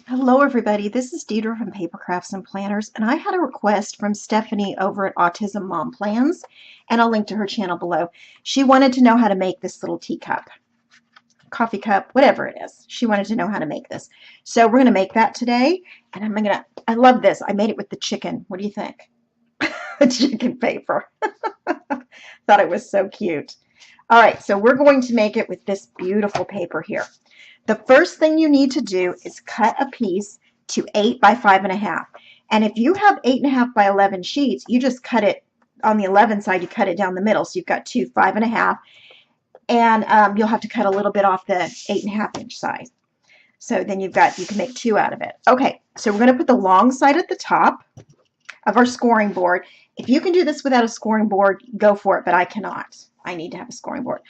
Hello everybody, this is Deidre from Papercrafts and Planners, and I had a request from Stephanie over at Autism Mom Plans, and I'll link to her channel below. She wanted to know how to make this little teacup, coffee cup, whatever it is. She wanted to know how to make this. So we're going to make that today, and I love this. I made it with the chicken. What do you think? The chicken paper. Thought it was so cute. All right, so we're going to make it with this beautiful paper here. The first thing you need to do is cut a piece to 8 by 5.5. And if you have 8.5 by 11 sheets, you just cut it on the 11 side, you cut it down the middle. So you've got two 5.5, and you'll have to cut a little bit off the 8.5-inch side. So then you can make two out of it. Okay, so we're going to put the long side at the top of our scoring board. If you can do this without a scoring board, go for it, but I cannot. I need to have a scoring board.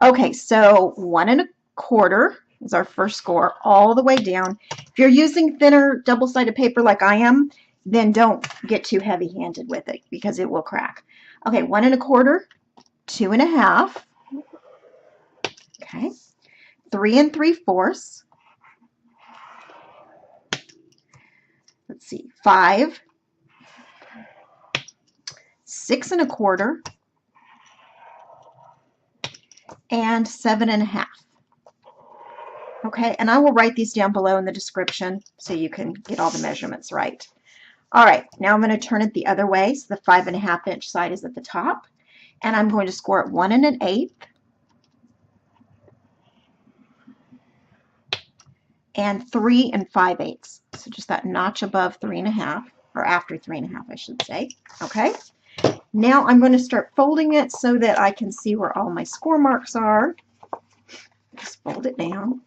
Okay, so 1 1/4 is our first score all the way down. If you're using thinner double-sided paper like I am, then don't get too heavy-handed with it because it will crack. Okay, 1 1/4, 2 1/2, okay, 3 3/4, let's see, 5, 6 1/4, and 7 1/2. Okay, and I will write these down below in the description so you can get all the measurements right. All right, now I'm going to turn it the other way, so the 5.5-inch side is at the top, and I'm going to score it 1 1/8 and 3 5/8. So just that notch above 3.5, or after 3.5, I should say. Okay, now I'm going to start folding it so that I can see where all my score marks are. Just fold it down.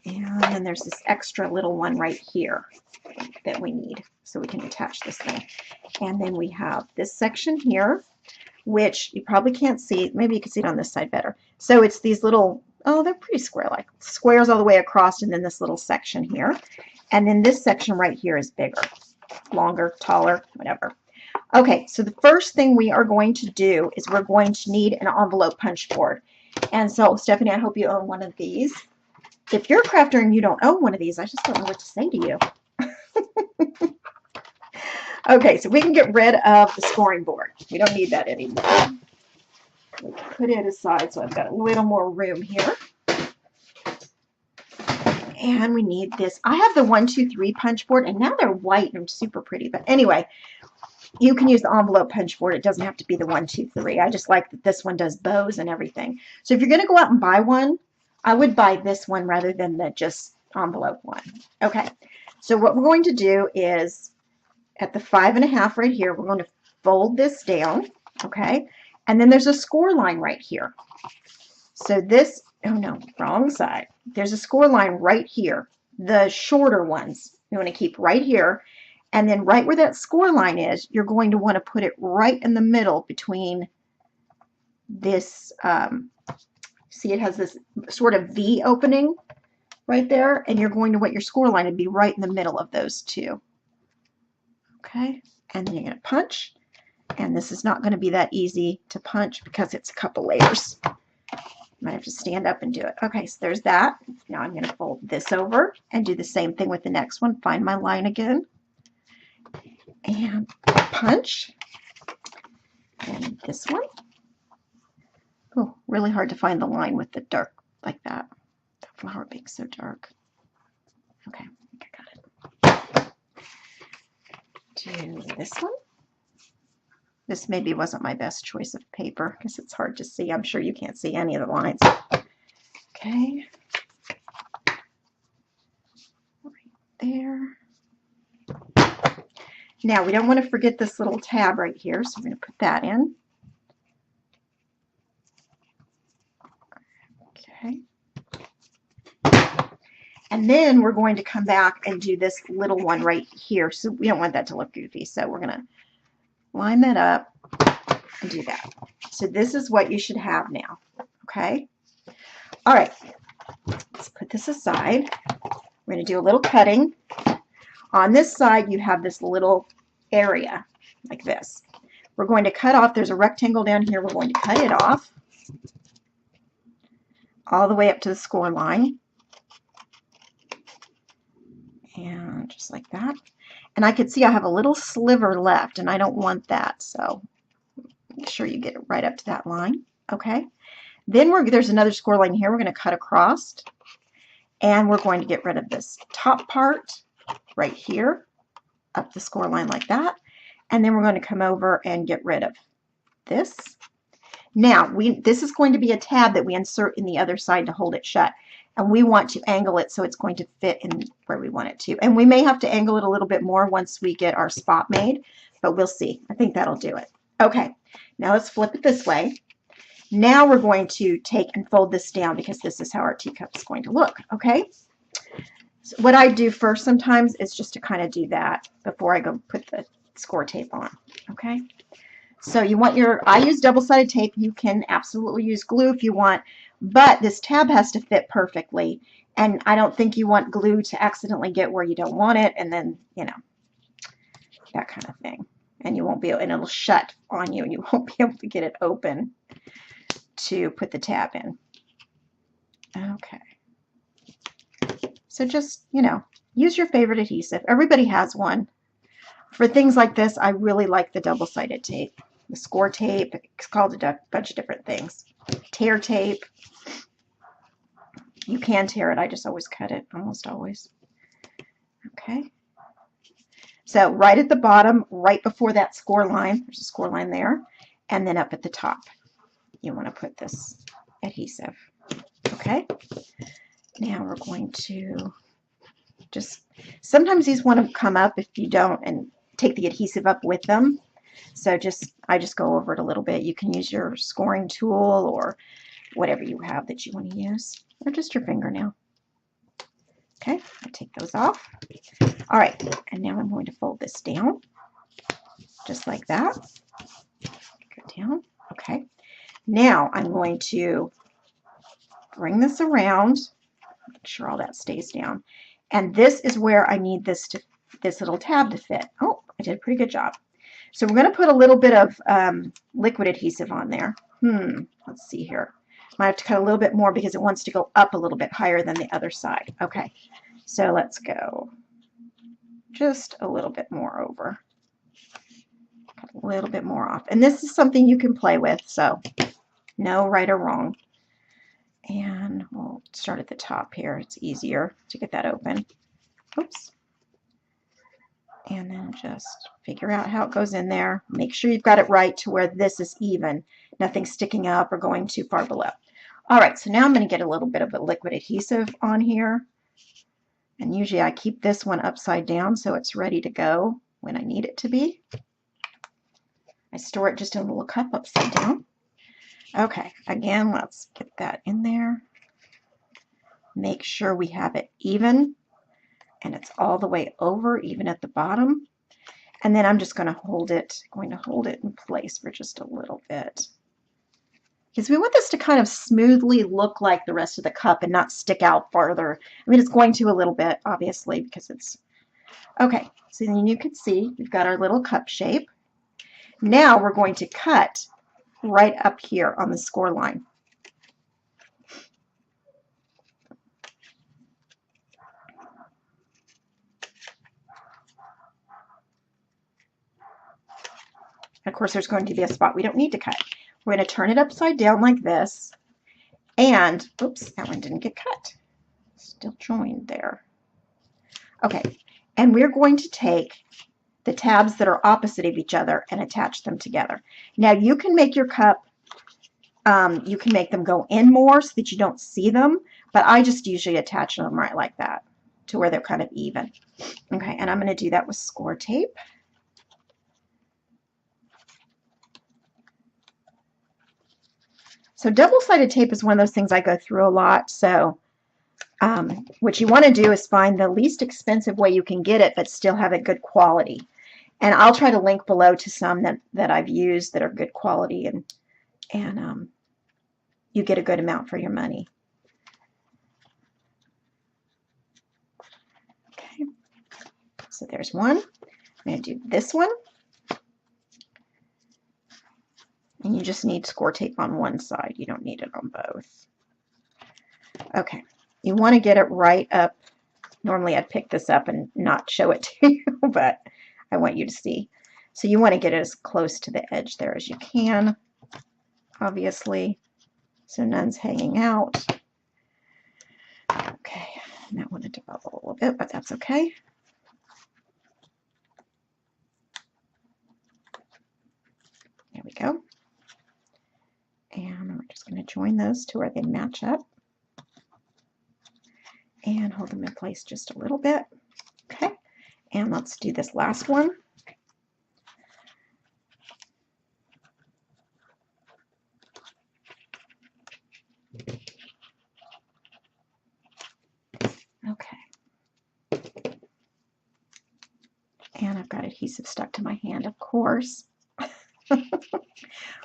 And then there's this extra little one right here that we need so we can attach this thing. And then we have this section here, which you probably can't see. Maybe you can see it on this side better. So it's these little, oh, they're pretty square-like. Squares all the way across, and then this little section here. And then this section right here is bigger, longer, taller, whatever. Okay, so the first thing we are going to do is we're going to need an envelope punch board. And so, Stephanie, I hope you own one of these. If you're a crafter and you don't own one of these, I just don't know what to say to you. Okay, so we can get rid of the scoring board. We don't need that anymore. We can put it aside so I've got a little more room here. And we need this. I have the 1, 2, 3 punch board, and now they're white and super pretty. But anyway, you can use the envelope punch board. It doesn't have to be the 1, 2, 3. I just like that this one does bows and everything. So if you're going to go out and buy one, I would buy this one rather than the just envelope one. Okay, so what we're going to do is at the 5.5 right here, we're going to fold this down, okay? And then there's a score line right here. So this, oh no, wrong side. There's a score line right here. The shorter ones you want to keep right here. And then right where that score line is, you're going to want to put it right in the middle between this, see, it has this sort of V opening right there, and you're going to want your score line to be right in the middle of those two. Okay, and then you're going to punch, and this is not going to be that easy to punch because it's a couple layers. You might have to stand up and do it. Okay, so there's that. Now I'm going to fold this over and do the same thing with the next one. Find my line again, and punch, and this one. Oh, really hard to find the line with the dark like that. That flower bake's so dark. Okay, I got it. Do this one. This maybe wasn't my best choice of paper because it's hard to see. I'm sure you can't see any of the lines. Okay. Right there. Now, we don't want to forget this little tab right here, so we're going to put that in. Okay. And then we're going to come back and do this little one right here. So we don't want that to look goofy. So we're going to line that up and do that. So this is what you should have now. Okay. All right. Let's put this aside. We're going to do a little cutting. On this side, you have this little area like this. We're going to cut off. There's a rectangle down here. We're going to cut it off all the way up to the score line. And just like that. And I could see I have a little sliver left, and I don't want that, so make sure you get it right up to that line. Okay. Then there's another score line here. We're going to cut across, and we're going to get rid of this top part right here, up the score line like that. And then we're going to come over and get rid of this. Now, this is going to be a tab that we insert in the other side to hold it shut. And we want to angle it so it's going to fit in where we want it to. And we may have to angle it a little bit more once we get our spot made, but we'll see. I think that'll do it. Okay, now let's flip it this way. Now we're going to take and fold this down because this is how our teacup is going to look, okay? So what I do first sometimes is just to kind of do that before I go put the score tape on, okay? So you want I use double-sided tape. You can absolutely use glue if you want, but this tab has to fit perfectly, and I don't think you want glue to accidentally get where you don't want it, and then, you know, that kind of thing. And you won't be able, and it'll shut on you, and you won't be able to get it open to put the tab in. Okay. So just, you know, use your favorite adhesive. Everybody has one. For things like this, I really like the double-sided tape. The score tape, it's called a bunch of different things. Tear tape. You can tear it. I just always cut it, almost always. Okay. So right at the bottom, right before that score line, there's a score line there, and then up at the top, you want to put this adhesive. Okay. Now we're going to just, sometimes these want to come up if you don't, and take the adhesive up with them. So I just go over it a little bit. You can use your scoring tool or whatever you have that you want to use, or just your fingernail. Okay, I take those off. All right, and now I'm going to fold this down, just like that. Go down. Okay. Now I'm going to bring this around, make sure all that stays down. And this is where I need this little tab to fit. Oh, I did a pretty good job. So we're going to put a little bit of liquid adhesive on there. Let's see here. Might have to cut a little bit more because it wants to go up a little bit higher than the other side. Okay, so let's go just a little bit more over. Cut a little bit more off. And this is something you can play with, so no right or wrong. And we'll start at the top here. It's easier to get that open. Oops. And then just figure out how it goes in there. Make sure you've got it right to where this is even. Nothing sticking up or going too far below. All right, so now I'm going to get a little bit of a liquid adhesive on here. And usually I keep this one upside down so it's ready to go when I need it to be. I store it just in a little cup upside down. Okay, again, let's get that in there. Make sure we have it even, and it's all the way over, even at the bottom. And then I'm just going to hold it in place for just a little bit. Because we want this to kind of smoothly look like the rest of the cup and not stick out farther. I mean, it's going to a little bit, obviously, because it's... Okay, so then you can see we've got our little cup shape. Now we're going to cut right up here on the score line. Of course, there's going to be a spot we don't need to cut. We're going to turn it upside down like this, and, oops, that one didn't get cut. Still joined there. Okay, and we're going to take the tabs that are opposite of each other and attach them together. Now, you can make your cup, you can make them go in more so that you don't see them, but I just usually attach them right like that to where they're kind of even. Okay, and I'm going to do that with score tape. So double-sided tape is one of those things I go through a lot. So what you want to do is find the least expensive way you can get it, but still have it good quality. And I'll try to link below to some that I've used that are good quality, and you get a good amount for your money. Okay, so there's one. I'm going to do this one. And you just need score tape on one side. You don't need it on both. Okay, you want to get it right up Normally I'd pick this up and not show it to you, but I want you to see. So you want to get it as close to the edge there as you can, obviously, so none's hanging out. Okay, and that wanted to bubble a little bit, but that's okay. There we go. And we're just going to join those to where they match up and hold them in place just a little bit. Okay, and let's do this last one. Okay. And I've got adhesive stuck to my hand, of course.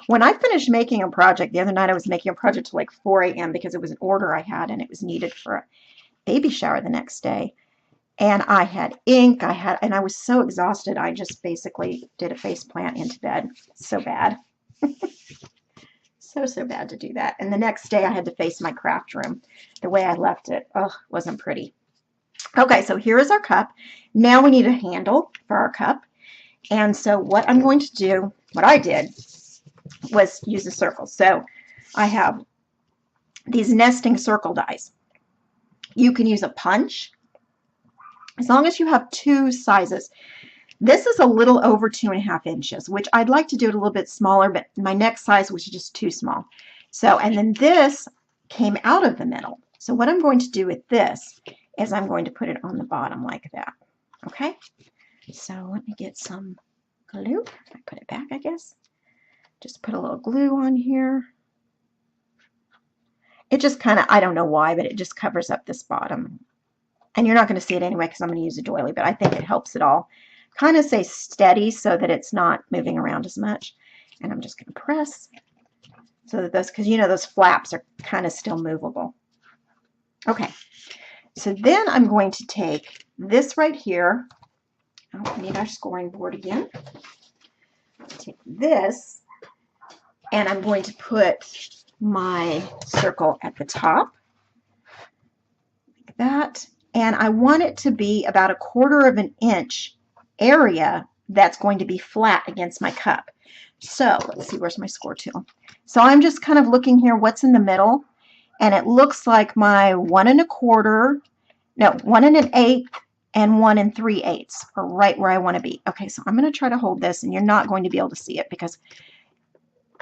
When I finished making a project, the other night I was making a project till like 4 a.m. because it was an order I had and it was needed for a baby shower the next day. And I had ink, and I was so exhausted, I just basically did a face plant into bed. So bad. So bad to do that. And the next day I had to face my craft room. The way I left it, wasn't pretty. Okay, so here is our cup. Now we need a handle for our cup. And so what I'm going to do, what I did, was use a circle. So I have these nesting circle dies. You can use a punch, as long as you have two sizes. This is a little over 2.5 inches, which I'd like to do it a little bit smaller, but my next size was just too small. So, and then this came out of the middle. So what I'm going to do with this is I'm going to put it on the bottom like that. Okay, so let me get some glue. I put it back, I guess. Just put a little glue on here. It just kind of, I don't know why, but it just covers up this bottom. And you're not going to see it anyway because I'm going to use a doily, but I think it helps it all kind of stay steady so that it's not moving around as much. And I'm just going to press so that those, because you know those flaps are kind of still movable. Okay, so then I'm going to take this right here. Oh, we need our scoring board again. Take this, and I'm going to put my circle at the top, like that. And I want it to be about 1/4 inch area that's going to be flat against my cup. So let's see, where's my score tool? So I'm just kind of looking here what's in the middle, and it looks like my 1 1/4, no, 1 1/8 and 1 3/8 are right where I want to be. Okay, so I'm going to try to hold this, and you're not going to be able to see it because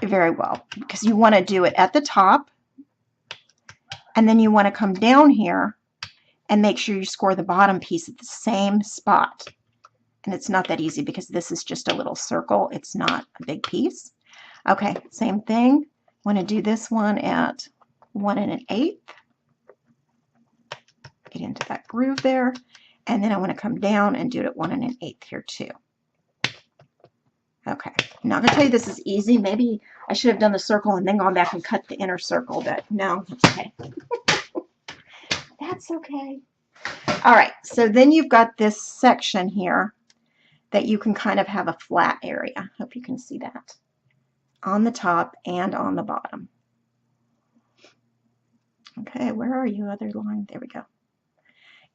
very well, because you want to do it at the top, and then you want to come down here and make sure you score the bottom piece at the same spot. And it's not that easy because this is just a little circle. It's not a big piece. Okay, same thing. Want to do this one at 1 1/8. Get into that groove there. And then I want to come down and do it at 1 1/8 here too. Okay, I'm not going to tell you this is easy. Maybe I should have done the circle and then gone back and cut the inner circle, but no, that's okay. That's okay. All right, so then you've got this section here that you can kind of have a flat area. Hope you can see that on the top and on the bottom. Okay, where are you, other line? There we go.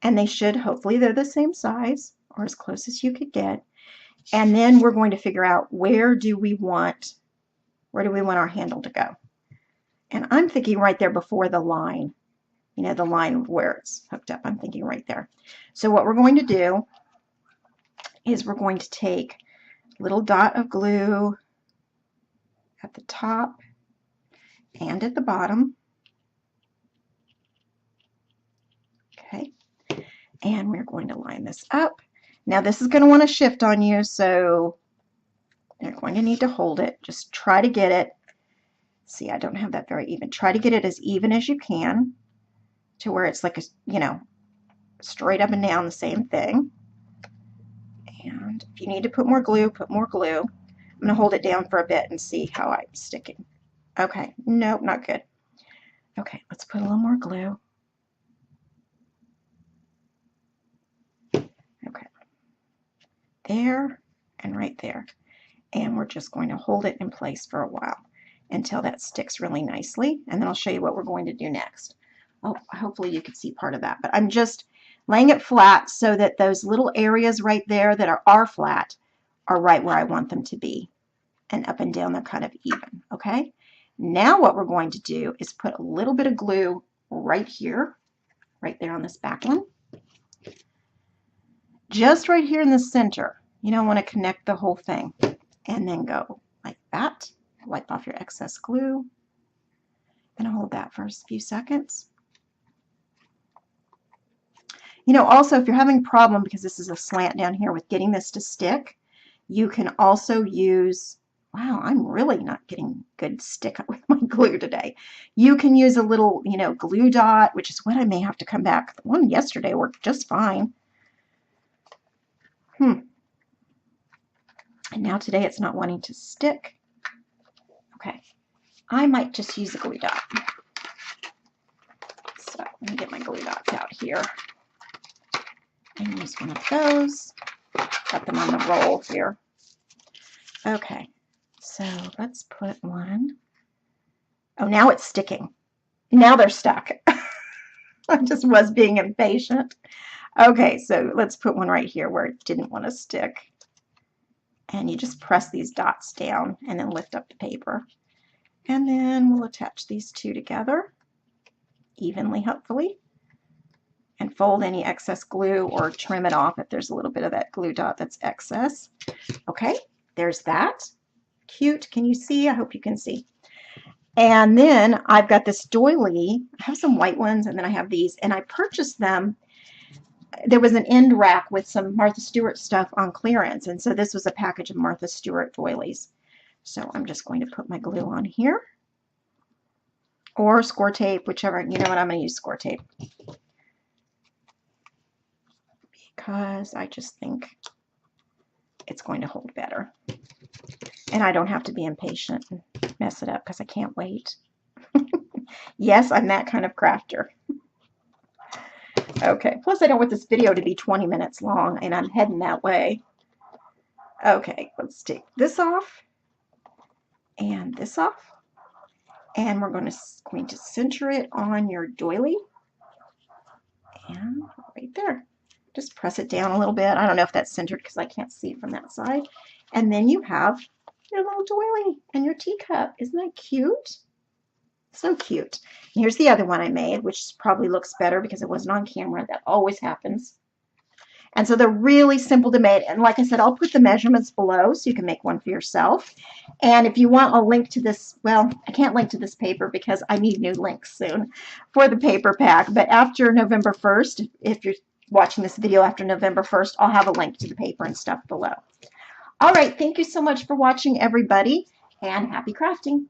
And they should, hopefully they're the same size or as close as you could get. And then we're going to figure out where do we want our handle to go. And I'm thinking right there before the line, you know, the line where it's hooked up. I'm thinking right there. So what we're going to do is we're going to take a little dot of glue at the top and at the bottom. Okay, and we're going to line this up. Now this is going to want to shift on you, so you're going to need to hold it. Just try to get it. See, I don't have that very even. Try to get it as even as you can to where it's like a, you know, straight up and down the same thing. And if you need to put more glue, put more glue. I'm going to hold it down for a bit and see how I'm sticking. Okay, nope, not good. Okay, let's put a little more glue. Okay, there and right there. And we're just going to hold it in place for a while until that sticks really nicely. And then I'll show you what we're going to do next. Oh, hopefully you can see part of that, but I'm just laying it flat so that those little areas right there that are flat are right where I want them to be. And up and down they're kind of even, okay? Now what we're going to do is put a little bit of glue right here, right there on this back one. Just right here in the center. You don't want to connect the whole thing. And then go like that. Wipe off your excess glue. And hold that for a few seconds. You know, also if you're having a problem, because this is a slant down here, with getting this to stick, you can also use, wow, I'm really not getting good stick with my glue today. You can use a little, you know, glue dot, which is what I may have to come back. The one yesterday worked just fine. And now today it's not wanting to stick. Okay, I might just use a glue dot. So let me get my glue dots out here and use one of those. Got them on the roll here. Okay, so let's put one. Oh, now it's sticking. Now they're stuck. I just was being impatient. Okay, so let's put one right here where it didn't want to stick. And you just press these dots down and then lift up the paper. And then we'll attach these two together evenly, hopefully, and fold any excess glue or trim it off if there's a little bit of that glue dot that's excess. Okay, there's that. Cute. Can you see? I hope you can see. And then I've got this doily. I have some white ones, and then I have these, and I purchased them. There was an end rack with some Martha Stewart stuff on clearance, and so this was a package of Martha Stewart doilies. So I'm just going to put my glue on here, or score tape, whichever. You know what, I'm going to use score tape because I just think it's going to hold better. And I don't have to be impatient and mess it up because I can't wait. Yes, I'm that kind of crafter. Okay, plus I don't want this video to be 20 minutes long, and I'm heading that way. Okay, let's take this off and this off. And we're going to center it on your doily. And right there. Just press it down a little bit. I don't know if that's centered because I can't see from that side. And then you have your little doily and your teacup. Isn't that cute? So cute. And here's the other one I made, which probably looks better because it wasn't on camera. That always happens. And so they're really simple to make. And like I said, I'll put the measurements below so you can make one for yourself. And if you want a link to this, well, I can't link to this paper because I need new links soon for the paper pack. But after November 1st, if you're watching this video after November 1st, I'll have a link to the paper and stuff below. All right, thank you so much for watching, everybody, and happy crafting.